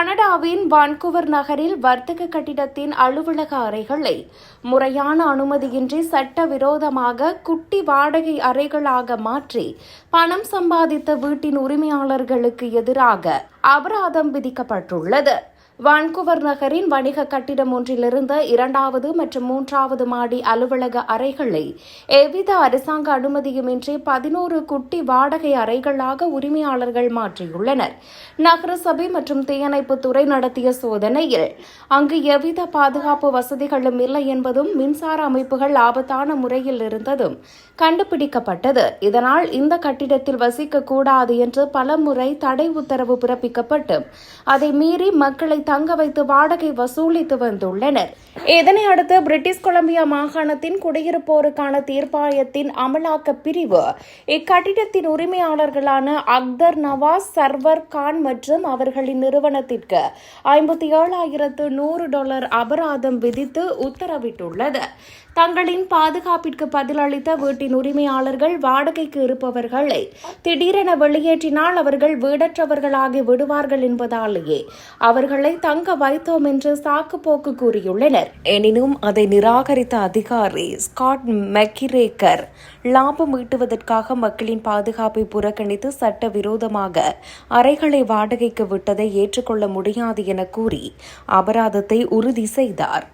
கனடாவின் வான்கூவர் நகரில் வர்த்தக கட்டிடத்தின் அலுவலக அறைகளை முறையான அனுமதியின்றி சட்டவிரோதமாக குட்டி வாடகை அறைகளாக மாற்றி பணம் சம்பாதித்த வீட்டின் உரிமையாளர்களுக்கு எதிராக அபராதம் விதிக்கப்பட்டுள்ளது. வான்கூவர் நகரின் வணிக கட்டிடம் ஒன்றிலிருந்த 2வது மற்றும் 3வது மாடி அலுவலக அறைகளை எவ்வித அரசாங்க அனுமதியுமின்றி 11 குட்டி வாடகை அறைகளாக உரிமையாளர்கள் மாற்றியுள்ளனர். நகரசபை மற்றும் தீயணைப்புத்துறை நடத்திய சோதனையில் அங்கு எவ்வித பாதுகாப்பு வசதிகளும் இல்லை என்பதும் மின்சார அமைப்புகள் ஆபத்தான முறையில் இருந்ததும் கண்டுபிடிக்கப்பட்டது. இதனால் இந்த கட்டிடத்தில் வசிக்கக்கூடாது என்று பலமுறை தடை உத்தரவு பிறப்பிக்கப்பட்டு அதை மீறி மக்களை தங்க வைத்து வாடகை வசூலித்து வந்துள்ளனர். இதனையடுத்து பிரிட்டிஷ் கொலம்பியா மாகாணத்தின் குடியிருப்போருக்கான தீர்ப்பாயத்தின் அமலாக்க பிரிவு இக்கட்டிடத்தின் உரிமையாளர்களான அக்தர் நவாஸ், சர்வர் கான் மற்றும் அவர்களின் நிறுவனத்திற்கு $57,100 அபராதம் விதித்து உத்தரவிட்டுள்ளது. தங்களின் பாதுகாப்பிற்கு பதிலளித்த வீட்டின் உரிமையாளர்கள் வாடகைக்கு இருப்பவர்களை திடீரென வெளியேற்றினால் அவர்கள் வீடற்றவர்களாகி விடுவார்கள் என்பதாலேயே அவர்களை தங்க வைத்தோம் என்று சாக்குப்போக்கு கூறியுள்ளனர். எனினும் அதை நிராகரித்த அதிகாரி ஸ்காட் மெக்கிரேக்கர் லாபம் ஈட்டுவதற்காக மக்களின் பாதுகாப்பை புறக்கணித்து சட்டவிரோதமாக அறைகளை வாடகைக்கு விட்டதை ஏற்றுக்கொள்ள முடியாது என கூறி அபராதத்தை உறுதி செய்தார்.